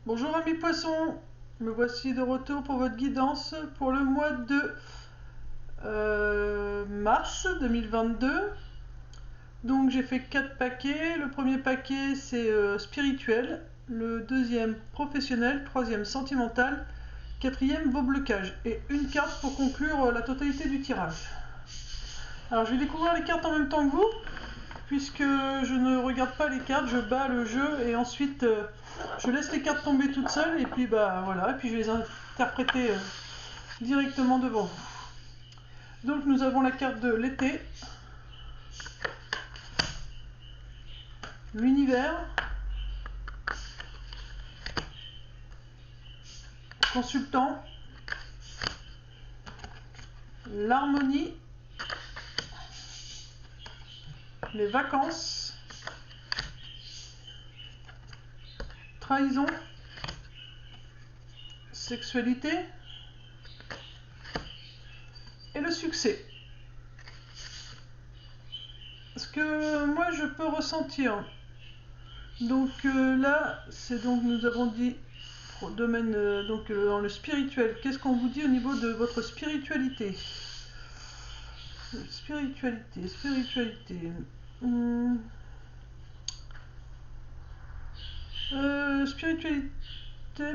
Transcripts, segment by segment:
Bonjour amis poissons, me voici de retour pour votre guidance pour le mois de mars 2022. Donc j'ai fait 4 paquets, le premier paquet c'est spirituel, le deuxième professionnel, troisième sentimental, quatrième vos blocages et une carte pour conclure la totalité du tirage. Alors je vais découvrir les cartes en même temps que vous, puisque je ne regarde pas les cartes, je bats le jeu et ensuite je laisse les cartes tomber toutes seules et puis bah voilà, et puis je vais les interpréter directement devant vous. Donc nous avons la carte de l'été, l'univers, consultant, l'harmonie, les vacances, trahison, sexualité et le succès. Ce que moi je peux ressentir, donc là c'est donc nous avons dit domaine donc dans le spirituel. Qu'est-ce qu'on vous dit au niveau de votre spiritualité? Spiritualité. Spiritualité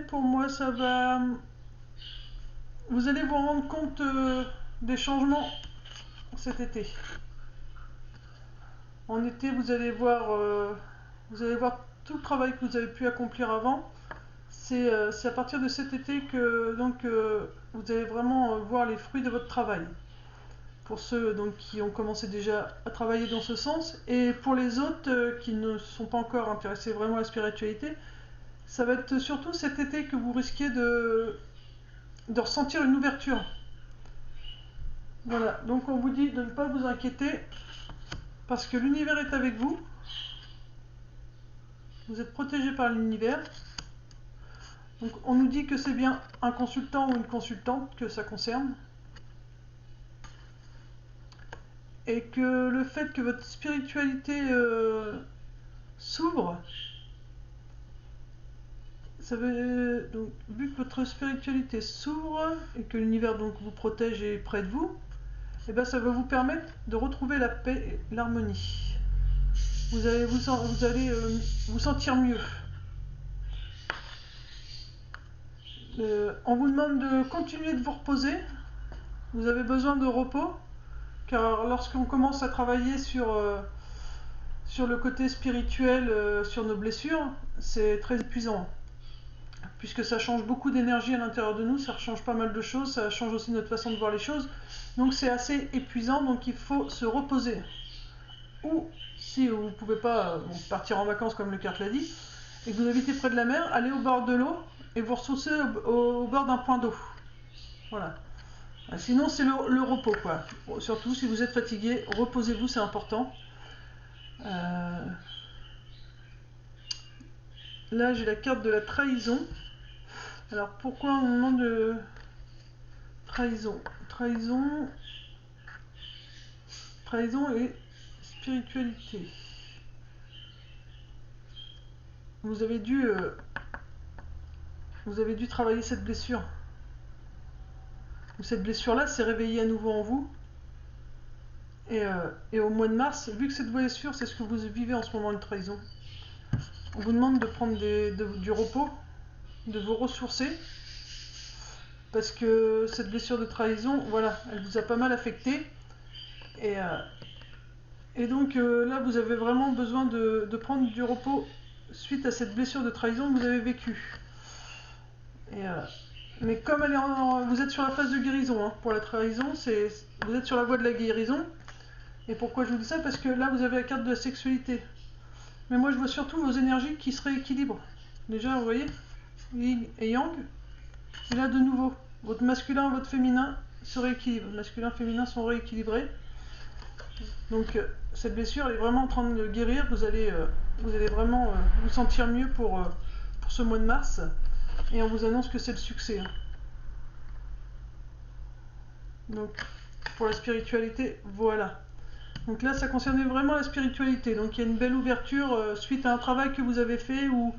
pour moi ça va. Vous allez vous rendre compte des changements cet été. En été vous allez voir tout le travail que vous avez pu accomplir avant. C'est à partir de cet été que donc vous allez vraiment voir les fruits de votre travail. Pour ceux donc, qui ont commencé déjà à travailler dans ce sens, et pour les autres qui ne sont pas encore intéressés vraiment à la spiritualité, ça va être surtout cet été que vous risquez de ressentir une ouverture. Voilà, donc on vous dit de ne pas vous inquiéter, parce que l'univers est avec vous. Vous êtes protégé par l'univers. Donc on nous dit que c'est bien un consultant ou une consultante que ça concerne. Et que le fait que votre spiritualité s'ouvre, ça veut, donc, vu que votre spiritualité s'ouvre et que l'univers donc vous protège et est près de vous, et ben ça va vous permettre de retrouver la paix et l'harmonie. Vous allez vous sentir mieux. On vous demande de continuer de vous reposer. Vous avez besoin de repos, car lorsqu'on commence à travailler sur le côté spirituel, sur nos blessures, c'est très épuisant. Puisque ça change beaucoup d'énergie à l'intérieur de nous, ça change pas mal de choses, ça change aussi notre façon de voir les choses. Donc c'est assez épuisant, donc il faut se reposer. Ou si vous ne pouvez pas partir en vacances comme le carte l'a dit, et que vous habitez près de la mer, allez au bord de l'eau et vous ressourcez au bord d'un point d'eau. Voilà. Sinon c'est le repos quoi. Bon, surtout si vous êtes fatigué, reposez-vous, c'est important. Là j'ai la carte de la trahison. Alors pourquoi on demande de trahison et spiritualité. Vous avez dû travailler cette blessure. Cette blessure-là s'est réveillée à nouveau en vous. Et au mois de mars, vu que cette blessure, c'est ce que vous vivez en ce moment, une trahison, on vous demande de prendre du repos, de vous ressourcer, parce que cette blessure de trahison, voilà, elle vous a pas mal affecté. Et donc là, vous avez vraiment besoin de prendre du repos suite à cette blessure de trahison que vous avez vécue. Mais comme vous êtes sur la phase de guérison, hein, pour la trahison, vous êtes sur la voie de la guérison. Et pourquoi je vous dis ça? Parce que là, vous avez la carte de la sexualité. Mais moi, je vois surtout vos énergies qui se rééquilibrent. Déjà, vous voyez, Yin et Yang. Et là, de nouveau, votre masculin et votre féminin se rééquilibrent. Masculin et féminin sont rééquilibrés. Donc, cette blessure est vraiment en train de guérir. Vous allez vraiment vous sentir mieux pour ce mois de mars. Et on vous annonce que c'est le succès. Donc, pour la spiritualité, voilà. Donc là, ça concernait vraiment la spiritualité. Donc il y a une belle ouverture suite à un travail que vous avez fait où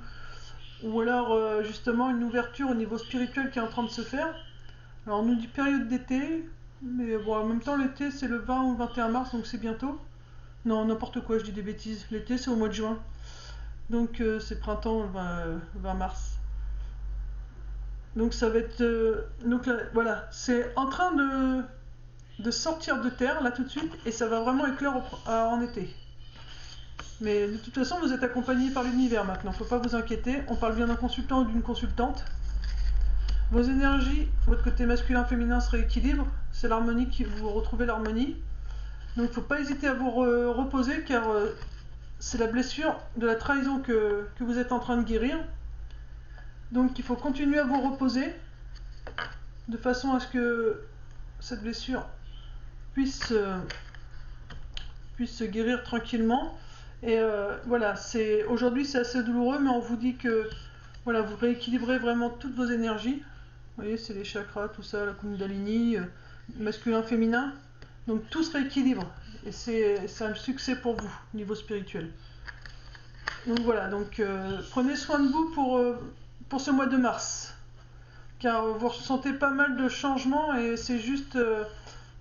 ou alors justement une ouverture au niveau spirituel qui est en train de se faire. Alors on nous dit période d'été, mais bon, en même temps l'été c'est le 20 ou le 21 mars, donc c'est bientôt. Non, n'importe quoi, je dis des bêtises. L'été c'est au mois de juin, donc c'est printemps, 20 mars. Donc ça va être... donc là, voilà, c'est en train de sortir de terre là tout de suite, et ça va vraiment éclore en été. Mais de toute façon, vous êtes accompagné par l'univers maintenant, faut pas vous inquiéter. On parle bien d'un consultant ou d'une consultante. Vos énergies, votre côté masculin, féminin se rééquilibre. C'est l'harmonie qui vous retrouvez l'harmonie. Donc faut pas hésiter à vous reposer, car c'est la blessure de la trahison que vous êtes en train de guérir. Donc il faut continuer à vous reposer de façon à ce que cette blessure puisse se guérir tranquillement. Et voilà, aujourd'hui c'est assez douloureux, mais on vous dit que voilà, vous rééquilibrez vraiment toutes vos énergies. Vous voyez, c'est les chakras, tout ça, la Kundalini, masculin, féminin. Donc tout se rééquilibre. Et c'est un succès pour vous, niveau spirituel. Donc voilà, donc prenez soin de vous pour ce mois de mars. Car vous ressentez pas mal de changements, et c'est juste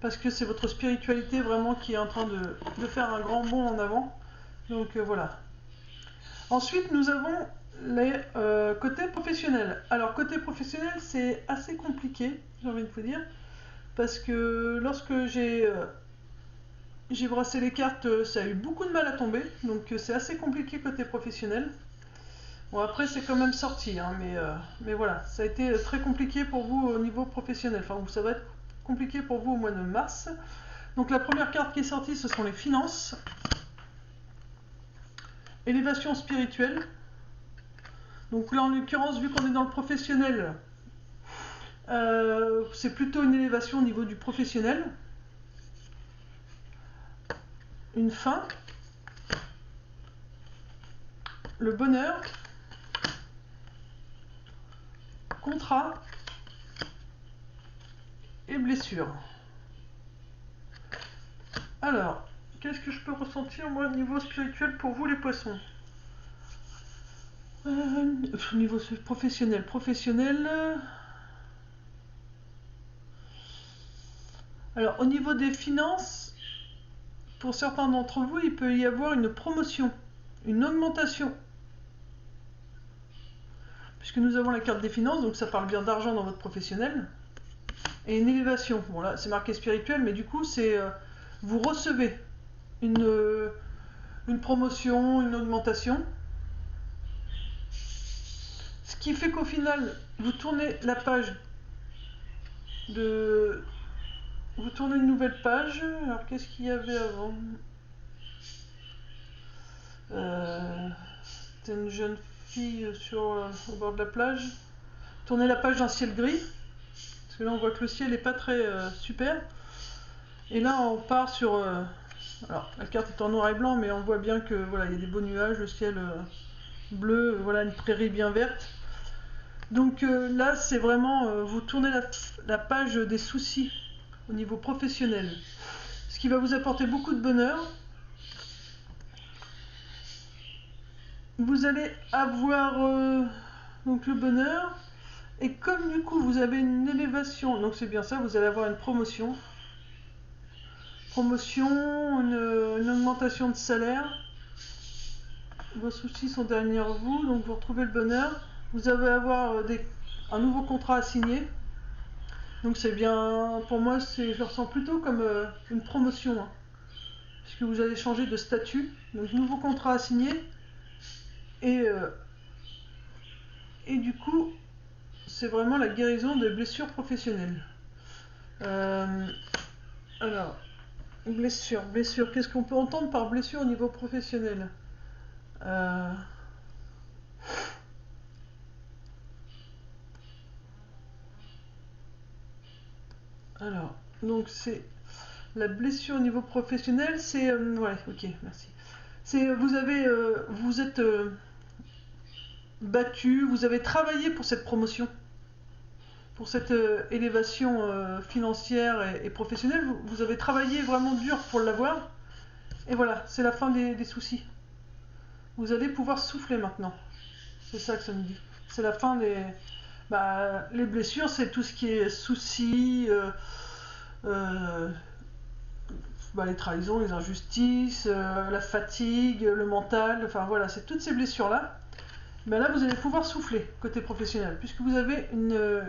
parce que c'est votre spiritualité vraiment qui est en train de faire un grand bond en avant. Donc voilà. Ensuite, nous avons les côtés professionnels. Alors, côté professionnel, c'est assez compliqué, j'ai envie de vous dire, parce que lorsque j'ai brassé les cartes, ça a eu beaucoup de mal à tomber, donc c'est assez compliqué côté professionnel. Bon, après, c'est quand même sorti, hein, mais voilà, ça a été très compliqué pour vous au niveau professionnel. Enfin, ça va être compliqué pour vous au mois de mars. Donc, la première carte qui est sortie, ce sont les finances. Élévation spirituelle. Donc là, en l'occurrence, vu qu'on est dans le professionnel, c'est plutôt une élévation au niveau du professionnel. Une fin. Le bonheur. Contrat. Et blessure. Alors, qu'est-ce que je peux ressentir, moi, au niveau spirituel pour vous, les poissons? Au niveau professionnel. Alors, au niveau des finances, pour certains d'entre vous, il peut y avoir une promotion, une augmentation. Puisque nous avons la carte des finances, donc ça parle bien d'argent dans votre professionnel. Et une élévation. Bon, là, c'est marqué spirituel, mais du coup, c'est vous recevez une promotion, une augmentation. Ce qui fait qu'au final, vous tournez la page Vous tournez une nouvelle page. Alors, qu'est-ce qu'il y avait avant? C'était une jeune fille au bord de la plage. Tournez la page d'un ciel gris. Parce que là, on voit que le ciel n'est pas très super. Et là, on part sur... alors, la carte est en noir et blanc, mais on voit bien que voilà, il y a des beaux nuages, le ciel bleu, voilà, une prairie bien verte. Donc là, c'est vraiment, vous tournez la page des soucis au niveau professionnel. Ce qui va vous apporter beaucoup de bonheur. Vous allez avoir donc le bonheur. Et comme du coup, vous avez une élévation, donc c'est bien ça, vous allez avoir une promotion. Une augmentation de salaire. Vos soucis sont derrière vous, donc vous retrouvez le bonheur. Vous allez avoir un nouveau contrat à signer. Donc c'est bien, pour moi, je le ressens plutôt comme une promotion. Hein, puisque vous allez changer de statut. Donc nouveau contrat à signer. Et du coup, c'est vraiment la guérison des blessures professionnelles. Alors, blessure. Qu'est-ce qu'on peut entendre par blessure au niveau professionnel? Alors, donc c'est la blessure au niveau professionnel, c'est ouais, ok, merci. C'est vous êtes battu, vous avez travaillé pour cette promotion, pour cette élévation financière et professionnelle. Vous avez travaillé vraiment dur pour l'avoir, et voilà, c'est la fin des soucis. Vous allez pouvoir souffler maintenant. C'est ça que ça me dit. C'est la fin des... les blessures, c'est tout ce qui est soucis, les trahisons, les injustices, la fatigue, le mental, enfin voilà, c'est toutes ces blessures-là. Là, vous allez pouvoir souffler côté professionnel, puisque vous avez une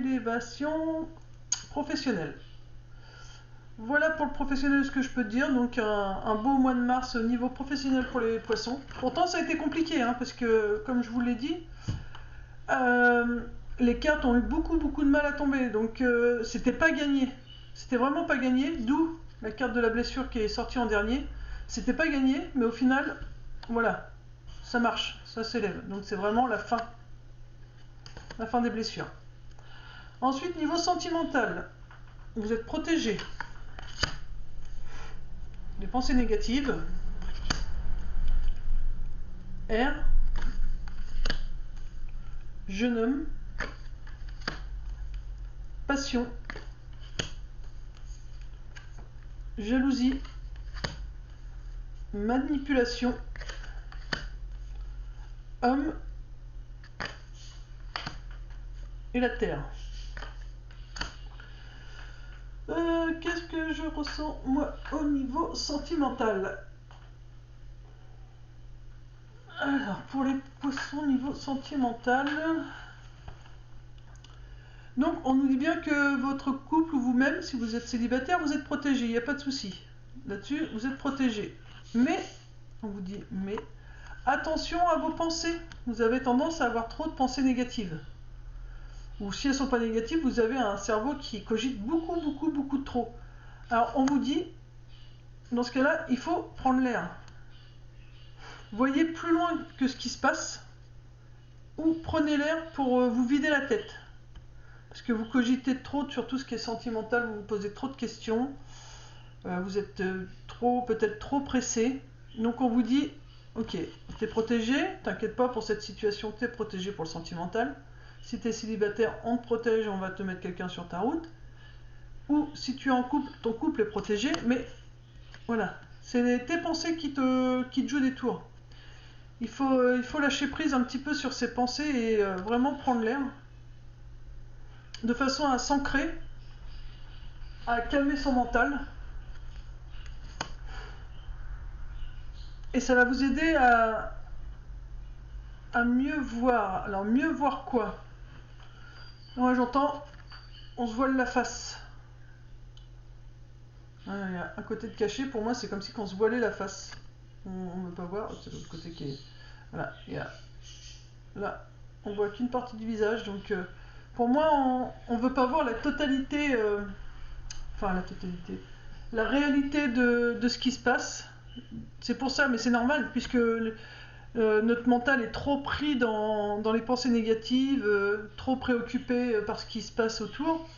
élévation professionnelle. Voilà pour le professionnel ce que je peux te dire. Donc un beau mois de mars au niveau professionnel pour les poissons. Pourtant ça a été compliqué, hein, parce que comme je vous l'ai dit, les cartes ont eu beaucoup de mal à tomber. Donc c'était pas gagné. C'était vraiment pas gagné. D'où la carte de la blessure qui est sortie en dernier. C'était pas gagné, mais au final, voilà, ça marche, ça s'élève. Donc c'est vraiment la fin des blessures. Ensuite, niveau sentimental, vous êtes protégé. Les pensées négatives. R. Jeune homme. Passion. Jalousie. Manipulation. Homme. Et la terre. Qu'est-ce que je ressens moi au niveau sentimental? Alors pour les poissons niveau sentimental, donc on nous dit bien que votre couple ou vous-même, si vous êtes célibataire, vous êtes protégé, il n'y a pas de souci. Là-dessus, vous êtes protégé. Mais, on vous dit, mais attention à vos pensées. Vous avez tendance à avoir trop de pensées négatives. Ou si elles ne sont pas négatives, vous avez un cerveau qui cogite beaucoup de trop. Alors on vous dit, dans ce cas-là, il faut prendre l'air. Voyez plus loin que ce qui se passe, ou prenez l'air pour vous vider la tête. Parce que vous cogitez trop sur tout ce qui est sentimental, vous vous posez trop de questions, vous êtes peut-être trop pressé. Donc on vous dit, ok, t'es protégé, t'inquiète pas pour cette situation, t'es protégé pour le sentimental. Si t'es célibataire, on te protège, on va te mettre quelqu'un sur ta route. Ou si tu es en couple, ton couple est protégé, mais voilà, c'est tes pensées qui te jouent des tours. Il faut lâcher prise un petit peu sur ses pensées et vraiment prendre l'air, de façon à s'ancrer, à calmer son mental. Et ça va vous aider à mieux voir. Alors mieux voir quoi? Moi j'entends, on se voile la face. Il y a un côté de caché, pour moi c'est comme si on se voilait la face. On ne veut pas voir, c'est l'autre côté qui est... Voilà, il y a... Là, on voit qu'une partie du visage, donc pour moi on ne veut pas voir la totalité, la réalité de ce qui se passe. C'est pour ça, mais c'est normal, puisque notre mental est trop pris dans les pensées négatives, trop préoccupé par ce qui se passe autour.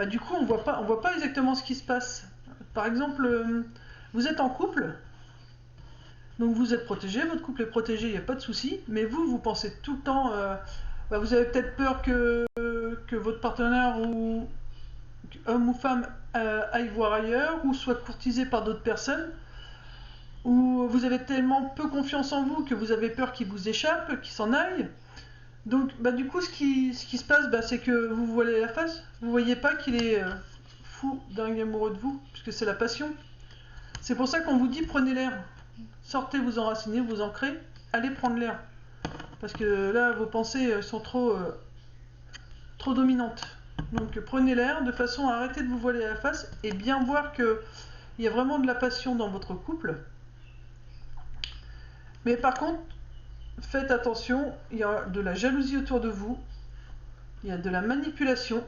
Du coup on voit pas exactement ce qui se passe. Par exemple, vous êtes en couple, donc vous êtes protégé, votre couple est protégé, il n'y a pas de souci, mais vous pensez tout le temps, vous avez peut-être peur que votre partenaire, ou homme ou femme, aille voir ailleurs, ou soit courtisé par d'autres personnes, ou vous avez tellement peu confiance en vous que vous avez peur qu'il vous échappe, qu'il s'en aille. Donc du coup ce qui se passe, c'est que vous voilez la face, vous voyez pas qu'il est fou, dingue amoureux de vous, puisque c'est la passion. C'est pour ça qu'on vous dit prenez l'air, sortez vous enraciner, vous ancrez, allez prendre l'air, parce que là vos pensées sont trop dominantes. Donc prenez l'air de façon à arrêter de vous voiler la face et bien voir que il y a vraiment de la passion dans votre couple. Mais par contre, faites attention, il y a de la jalousie autour de vous, il y a de la manipulation.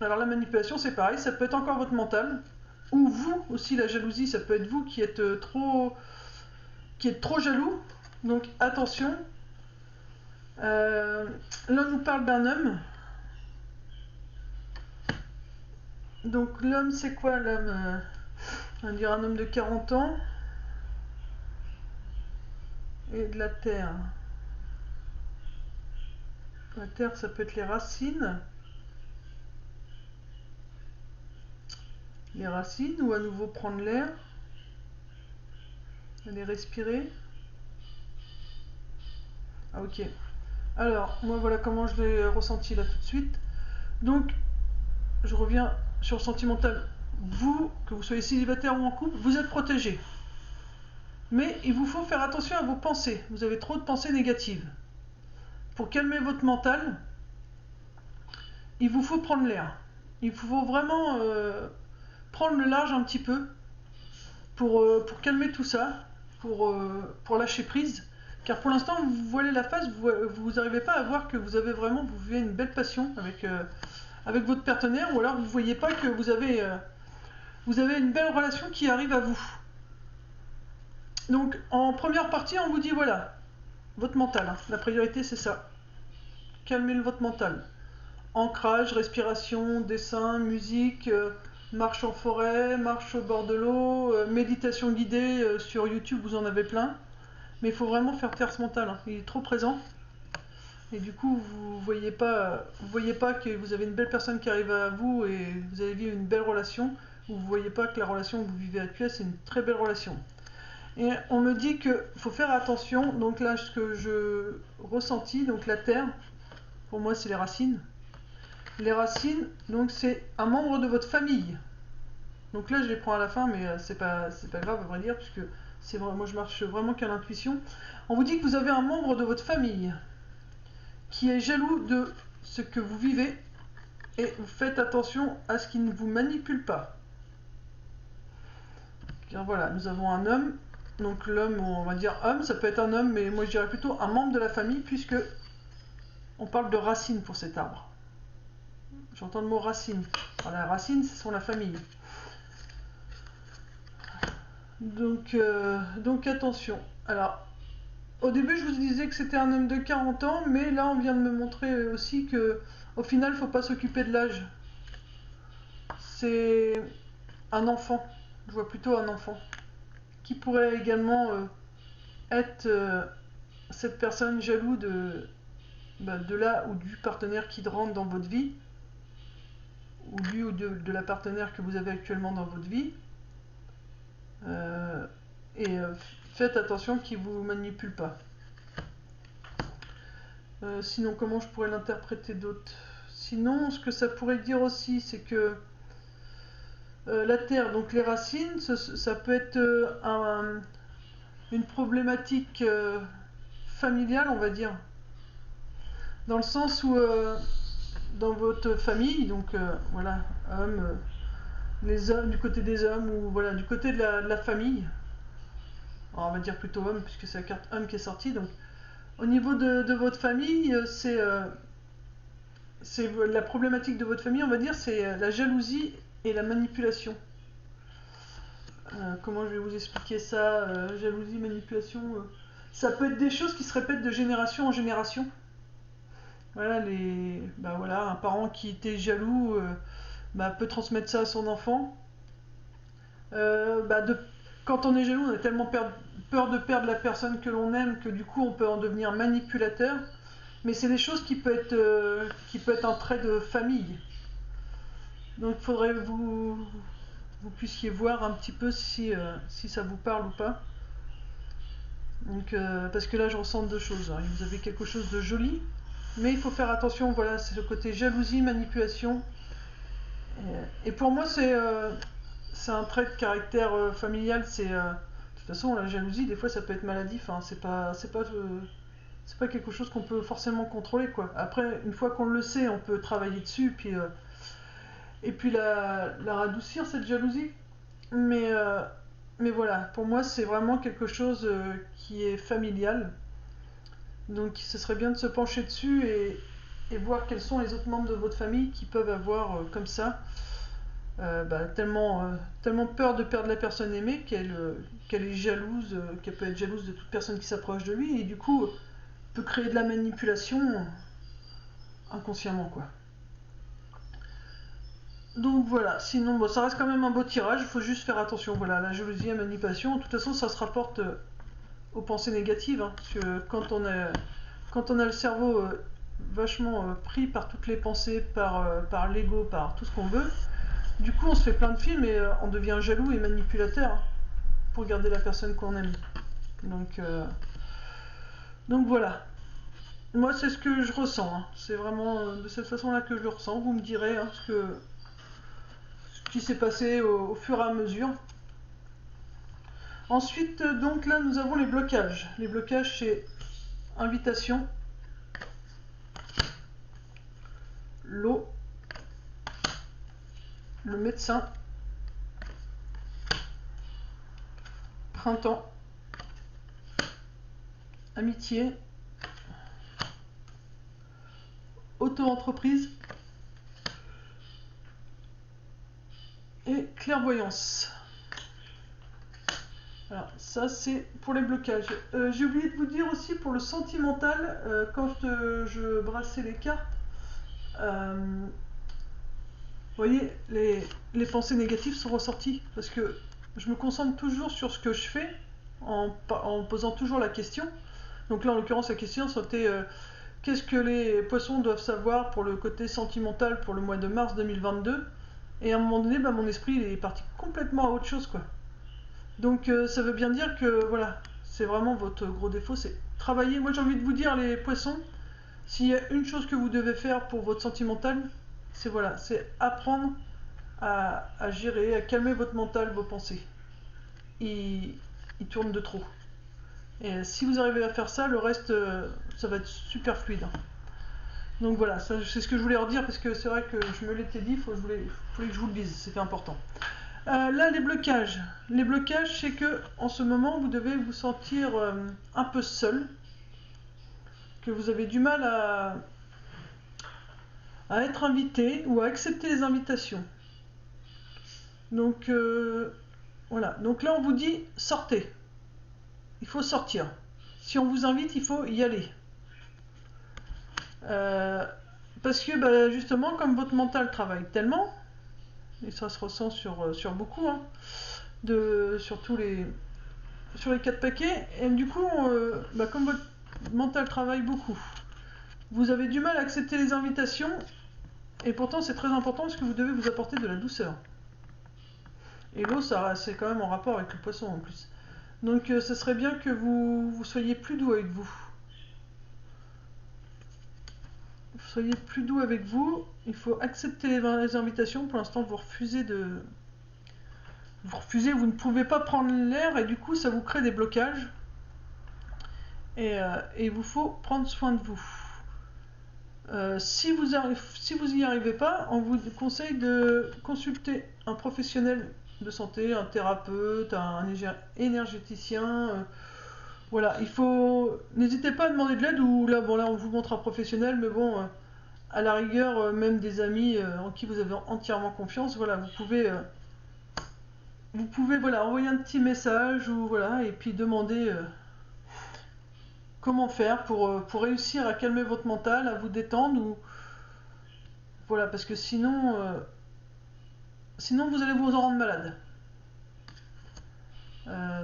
Alors la manipulation c'est pareil, ça peut être encore votre mental, ou vous aussi, la jalousie, ça peut être vous qui êtes trop jaloux. Donc attention. Là on nous parle d'un homme. Donc l'homme c'est quoi l'homme? On va dire un homme de 40 ans. Et de la terre. La terre ça peut être les racines. Les racines, ou à nouveau prendre l'air. Aller respirer. Ah, ok. Alors, moi voilà comment je l'ai ressenti là tout de suite. Donc, je reviens sur le sentimental. Vous, que vous soyez célibataire ou en couple, vous êtes protégé. Mais il vous faut faire attention à vos pensées. Vous avez trop de pensées négatives. Pour calmer votre mental, il vous faut prendre l'air. Il faut vraiment prendre le large un petit peu pour calmer tout ça, pour lâcher prise. Car pour l'instant, vous voilez la face, vous n'arrivez pas à voir que vous vivez une belle passion avec votre partenaire, ou alors vous ne voyez pas que vous avez une belle relation qui arrive à vous. Donc en première partie, on vous dit voilà, votre mental, hein, la priorité c'est ça. Calmez votre mental. Ancrage, respiration, dessin, musique, marche en forêt, marche au bord de l'eau, méditation guidée sur YouTube, vous en avez plein. Mais il faut vraiment faire taire ce mental, hein. Il est trop présent. Et du coup, vous voyez pas que vous avez une belle personne qui arrive à vous et vous allez vivre une belle relation. Vous voyez pas que la relation que vous vivez actuelle, c'est une très belle relation. Et on me dit qu'il faut faire attention. Donc là, ce que je ressentis, donc la terre, pour moi, c'est les racines. Les racines, donc c'est un membre de votre famille. Donc là, je les prends à la fin, mais c'est pas grave à vrai dire, puisque c'est vrai, moi je marche vraiment qu'à l'intuition. On vous dit que vous avez un membre de votre famille qui est jaloux de ce que vous vivez et vous faites attention à ce qu'il ne vous manipule pas. Car voilà, nous avons un homme, donc l'homme, on va dire homme, ça peut être un homme, mais moi je dirais plutôt un membre de la famille, puisque on parle de racines pour cet arbre. J'entends le mot racine. Alors, la racine, ce sont la famille. Donc attention. Alors, au début, je vous disais que c'était un homme de 40 ans, mais là, on vient de me montrer aussi que, au final, il ne faut pas s'occuper de l'âge. C'est un enfant. Je vois plutôt un enfant. Qui pourrait également être cette personne jaloux de là ou du partenaire qui rentre dans votre vie, ou lui ou de la partenaire que vous avez actuellement dans votre vie. Faites attention qu'il ne vous manipule pas. Sinon, comment je pourrais l'interpréter d'autre? Sinon, ce que ça pourrait dire aussi, c'est que la terre, donc les racines, ça peut être une problématique familiale, on va dire. Dans le sens où, dans votre famille, donc voilà, hommes, les hommes, du côté des hommes, ou voilà, du côté de la famille, alors, on va dire plutôt homme, puisque c'est la carte homme qui est sortie, donc au niveau de votre famille, c'est la problématique de votre famille, on va dire, c'est la jalousie et la manipulation. Comment je vais vous expliquer ça? Jalousie, manipulation, ça peut être des choses qui se répètent de génération en génération. Voilà, voilà, un parent qui était jaloux peut transmettre ça à son enfant. Quand on est jaloux, on a tellement peur de perdre la personne que l'on aime que du coup on peut en devenir manipulateur. Mais c'est des choses qui peuvent être un trait de famille. Donc il faudrait que vous puissiez voir un petit peu si ça vous parle ou pas. Donc, parce que là je ressens deux choses. Alors, vous avez quelque chose de joli, mais il faut faire attention, voilà, c'est le côté jalousie, manipulation. Et pour moi c'est un trait de caractère familial. De toute façon, la jalousie, des fois ça peut être maladif, hein. C'est pas quelque chose qu'on peut forcément contrôler, quoi. Après, une fois qu'on le sait, on peut travailler dessus, et puis la radoucir, cette jalousie. Mais voilà, pour moi, c'est vraiment quelque chose qui est familial. Donc, ce serait bien de se pencher dessus et voir quels sont les autres membres de votre famille qui peuvent avoir comme ça tellement peur de perdre la personne aimée qu'elle est jalouse, qu'elle peut être jalouse de toute personne qui s'approche de lui, et du coup peut créer de la manipulation inconsciemment, quoi. Donc voilà, sinon ça reste quand même un beau tirage, il faut juste faire attention, voilà, la jalousie et la manipulation, de toute façon ça se rapporte aux pensées négatives, hein, parce que quand on a le cerveau vachement pris par toutes les pensées, par l'ego, par tout ce qu'on veut, du coup on se fait plein de films et on devient jaloux et manipulateur, hein, pour garder la personne qu'on aime. Donc voilà. Moi, c'est ce que je ressens, hein. C'est vraiment de cette façon-là que je le ressens. Vous me direz hein, ce qui s'est passé au fur et à mesure. Ensuite, donc là, nous avons les blocages. Les blocages, c'est invitation, l'eau, le médecin, printemps, amitié, auto-entreprise et clairvoyance. Alors, ça c'est pour les blocages. J'ai oublié de vous dire aussi pour le sentimental, quand je brassais les cartes, vous voyez, les pensées négatives sont ressorties parce que je me concentre toujours sur ce que je fais en posant toujours la question. Donc là, en l'occurrence, la question c'était qu'est-ce que les poissons doivent savoir pour le côté sentimental pour le mois de mars 2022. Et à un moment donné, bah, mon esprit il est parti complètement à autre chose, quoi. Donc ça veut bien dire que voilà, c'est vraiment votre gros défaut, c'est travailler. Moi j'ai envie de vous dire les poissons, s'il y a une chose que vous devez faire pour votre sentimental, c'est voilà, c'est apprendre à gérer, à calmer votre mental, vos pensées. Il tourne de trop. Et si vous arrivez à faire ça, le reste, ça va être super fluide. Donc voilà, c'est ce que je voulais redire parce que c'est vrai que je me l'étais dit, il fallait que je vous le dise, c'était important. Là, les blocages. Les blocages, c'est que en ce moment, vous devez vous sentir un peu seul, que vous avez du mal à être invité ou à accepter les invitations. Donc voilà. Donc là, on vous dit sortez. Il faut sortir. Si on vous invite, il faut y aller. Parce que bah, justement, comme votre mental travaille tellement, et ça se ressent sur beaucoup, hein, sur les 4 paquets, et du coup, bah, comme votre mental travaille beaucoup, vous avez du mal à accepter les invitations, et pourtant c'est très important parce que vous devez vous apporter de la douceur. Et l'eau, c'est quand même en rapport avec le poisson en plus. Donc ce serait bien que vous soyez plus doux avec vous. Soyez plus doux avec vous. Il faut accepter les invitations. Pour l'instant, vous refusez, vous ne pouvez pas prendre l'air et du coup, ça vous crée des blocages. Et il vous faut prendre soin de vous. Si vous n'y arrivez pas, on vous conseille de consulter un professionnel de santé, un thérapeute, un énergéticien. Voilà, n'hésitez pas à demander de l'aide ou là, bon là, on vous montre un professionnel, mais bon, à la rigueur, même des amis en qui vous avez entièrement confiance. Voilà, vous pouvez voilà envoyer un petit message ou voilà et puis demander. Comment faire pour réussir à calmer votre mental, à vous détendre ou voilà parce que sinon vous allez vous en rendre malade.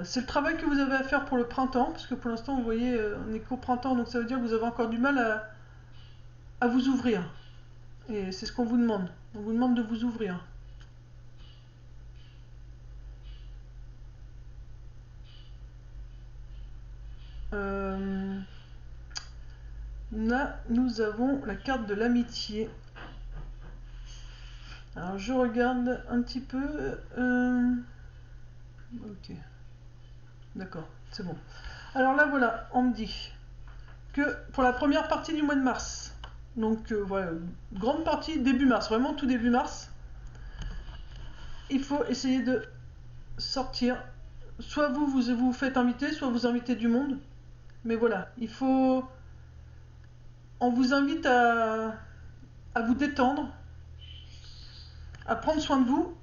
C'est le travail que vous avez à faire pour le printemps parce que pour l'instant vous voyez on est qu'au printemps donc ça veut dire que vous avez encore du mal à vous ouvrir et c'est ce qu'on vous demande. On vous demande de vous ouvrir. Là nous avons la carte de l'amitié. Alors je regarde un petit peu. Ok. D'accord, c'est bon. Alors là voilà, on me dit que pour la première partie du mois de mars, donc voilà, grande partie début mars, vraiment tout début mars, il faut essayer de sortir. Soit vous faites inviter, soit vous invitez du monde. Mais voilà, on vous invite à vous détendre, à prendre soin de vous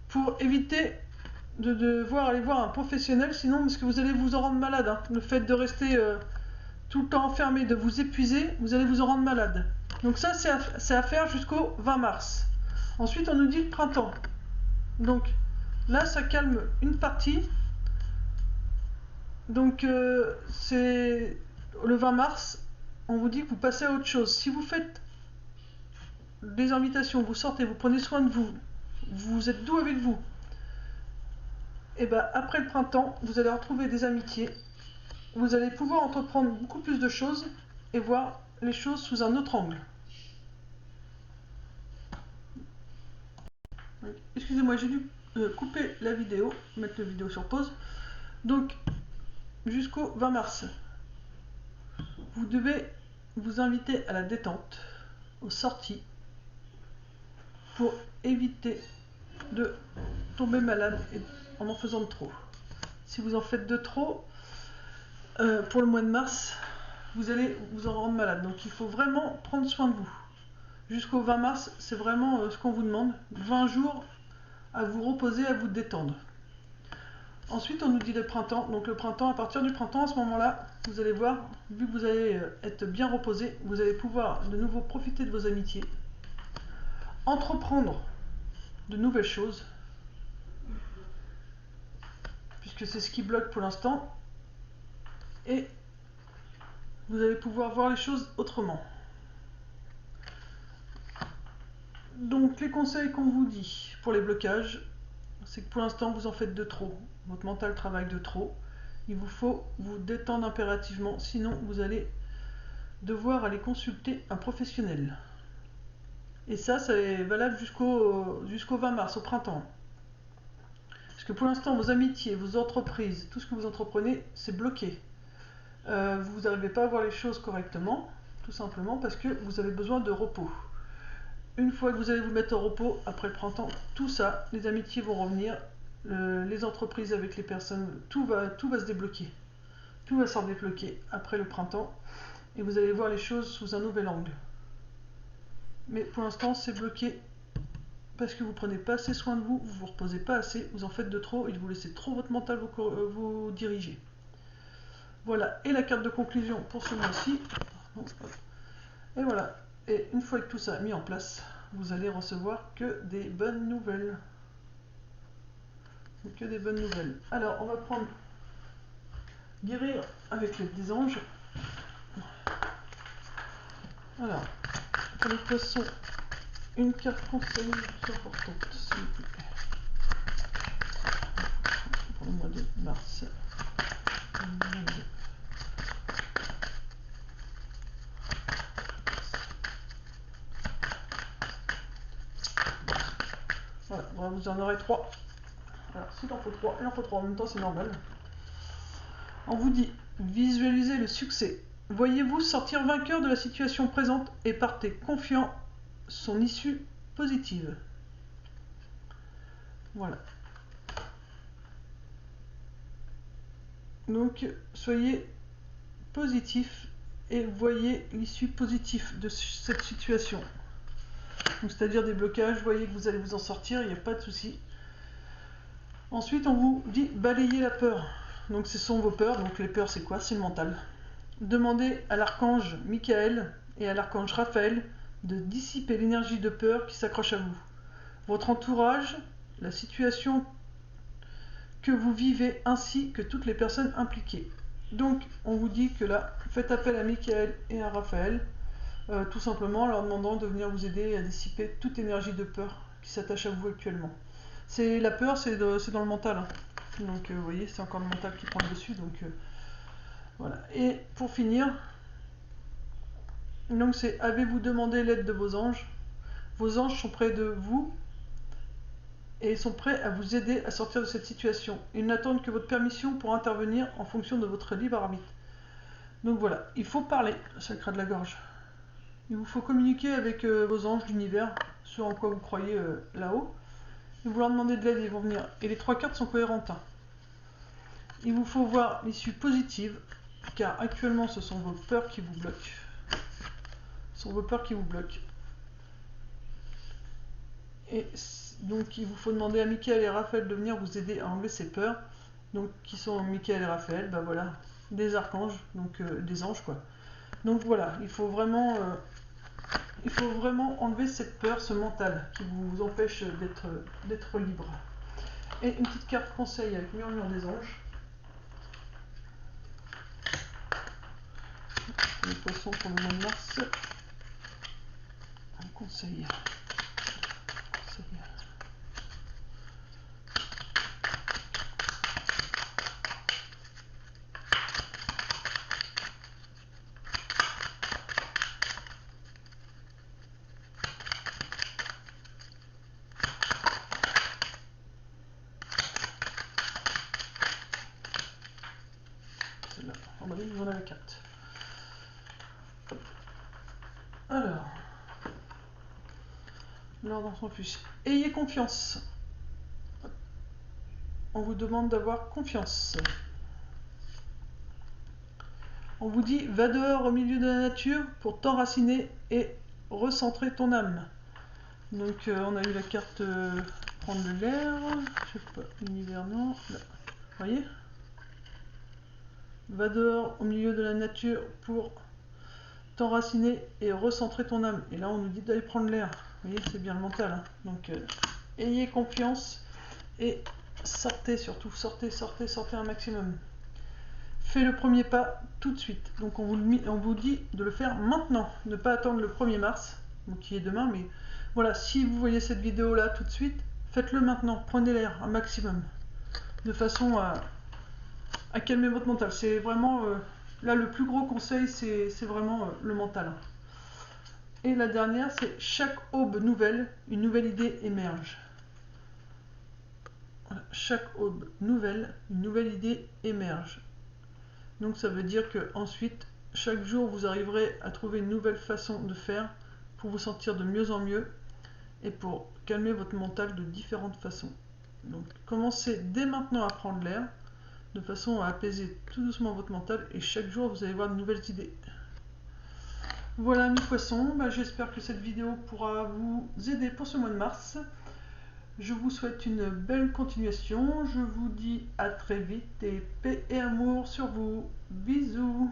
pour éviter de devoir aller voir un professionnel, sinon parce que vous allez vous en rendre malade. Hein. Le fait de rester tout le temps enfermé, de vous épuiser, vous allez vous en rendre malade. Donc ça, c'est à faire jusqu'au 20 mars. Ensuite, on nous dit le printemps. Donc là, ça calme une partie. Donc c'est le 20 mars, on vous dit que vous passez à autre chose. Si vous faites des invitations, vous sortez, vous prenez soin de vous, vous êtes doux avec vous, et bien après le printemps, vous allez retrouver des amitiés vous allez pouvoir entreprendre beaucoup plus de choses et voir les choses sous un autre angle. Excusez-moi, j'ai dû couper la vidéo, mettre la vidéo sur pause. Donc, jusqu'au 20 mars, vous devez vous inviter à la détente, aux sorties, pour éviter de tomber malade en faisant de trop. Si vous en faites de trop, pour le mois de mars, vous allez vous en rendre malade. Donc il faut vraiment prendre soin de vous. Jusqu'au 20 mars, c'est vraiment ce qu'on vous demande. 20 jours à vous reposer, à vous détendre. Ensuite, on nous dit le printemps. Donc le printemps, à partir du printemps, à ce moment-là, vous allez voir, vu que vous allez être bien reposé, vous allez pouvoir de nouveau profiter de vos amitiés, entreprendre de nouvelles choses, puisque c'est ce qui bloque pour l'instant, et vous allez pouvoir voir les choses autrement. Donc les conseils qu'on vous dit pour les blocages, c'est que pour l'instant vous en faites de trop, votre mental travaille de trop, il vous faut vous détendre impérativement, sinon vous allez devoir aller consulter un professionnel. Et ça, c'est valable jusqu'au 20 mars, au printemps. Parce que pour l'instant, vos amitiés, vos entreprises, tout ce que vous entreprenez, c'est bloqué. Vous n'arrivez pas à voir les choses correctement, tout simplement parce que vous avez besoin de repos. Une fois que vous allez vous mettre au repos, après le printemps, tout ça, les amitiés vont revenir, les entreprises avec les personnes, tout va se débloquer. Tout va s'en débloquer après le printemps et vous allez voir les choses sous un nouvel angle. Mais pour l'instant, c'est bloqué parce que vous prenez pas assez soin de vous, vous vous reposez pas assez, vous en faites de trop et vous laissez trop votre mental vous diriger. Voilà, et la carte de conclusion pour ce mois-ci. Et voilà, et une fois que tout ça est mis en place, vous allez recevoir que des bonnes nouvelles. Que des bonnes nouvelles. Alors, on va prendre guérir avec l'aide des anges. Alors, pour les poissons, une carte conseil plus importante, s'il vous plaît. Pour le mois de mars. Voilà, vous en aurez 3. Alors, s'il en faut 3, il en faut 3 en même temps, c'est normal. On vous dit, visualisez le succès. Voyez-vous sortir vainqueur de la situation présente et partez confiant son issue positive. Voilà. Donc, soyez positif et voyez l'issue positive de cette situation. C'est-à-dire des blocages, voyez que vous allez vous en sortir, il n'y a pas de souci. Ensuite, on vous dit balayer la peur. Donc, ce sont vos peurs. Donc, les peurs, c'est quoi? C'est le mental. Demandez à l'archange Michael et à l'archange Raphaël de dissiper l'énergie de peur qui s'accroche à vous. Votre entourage, la situation que vous vivez ainsi que toutes les personnes impliquées. Donc, on vous dit que là, faites appel à Michael et à Raphaël, tout simplement en leur demandant de venir vous aider à dissiper toute énergie de peur qui s'attache à vous actuellement. La peur, c'est dans le mental. Hein. Donc, vous voyez, c'est encore le mental qui prend le dessus. Donc, voilà. Et pour finir, donc c'est avez-vous demandé l'aide de vos anges? Vos anges sont près de vous et sont prêts à vous aider à sortir de cette situation. Ils n'attendent que votre permission pour intervenir en fonction de votre libre arbitre. Donc voilà, il faut parler, chakra de la gorge. Il vous faut communiquer avec vos anges, l'univers, ce en quoi vous croyez là-haut. Et vous leur demandez de l'aide, ils vont venir. Et les 3 cartes sont cohérentes. Hein. Il vous faut voir l'issue positive, car actuellement ce sont vos peurs qui vous bloquent. Ce sont vos peurs qui vous bloquent. Et donc il vous faut demander à Michael et Raphaël de venir vous aider à enlever ces peurs. Donc qui sont Michael et Raphaël, ben voilà, des archanges, donc des anges quoi. Donc voilà, il faut vraiment enlever cette peur, ce mental qui vous empêche d'être libre. Et une petite carte conseil avec murmure des anges. Les poissons pour le mois de mars. Un conseil. On a vu, on a la carte. Alors, l'ordre dans son fiche. Ayez confiance. On vous demande d'avoir confiance. On vous dit, va dehors au milieu de la nature pour t'enraciner et recentrer ton âme. Donc on a eu la carte prendre de l'air, je sais pas, univers non, là. Vous voyez, va dehors au milieu de la nature pour t'enraciner et recentrer ton âme. Et là on nous dit d'aller prendre l'air. Vous voyez, c'est bien le mental. Hein. Donc ayez confiance et sortez surtout, sortez un maximum. Fais le premier pas tout de suite. Donc on vous dit de le faire maintenant, ne pas attendre le 1er mars, donc qui est demain, mais voilà, si vous voyez cette vidéo là tout de suite, faites-le maintenant, prenez l'air un maximum, de façon à calmer votre mental. C'est vraiment, là le plus gros conseil, c'est vraiment le mental. Et la dernière, c'est chaque aube nouvelle, une nouvelle idée émerge. Voilà, chaque aube nouvelle, une nouvelle idée émerge. Donc ça veut dire que ensuite, chaque jour, vous arriverez à trouver une nouvelle façon de faire pour vous sentir de mieux en mieux et pour calmer votre mental de différentes façons. Donc commencez dès maintenant à prendre l'air de façon à apaiser tout doucement votre mental et chaque jour, vous allez voir de nouvelles idées. Voilà mes poissons, j'espère que cette vidéo pourra vous aider pour ce mois de mars. Je vous souhaite une belle continuation. Je vous dis à très vite et paix et amour sur vous. Bisous.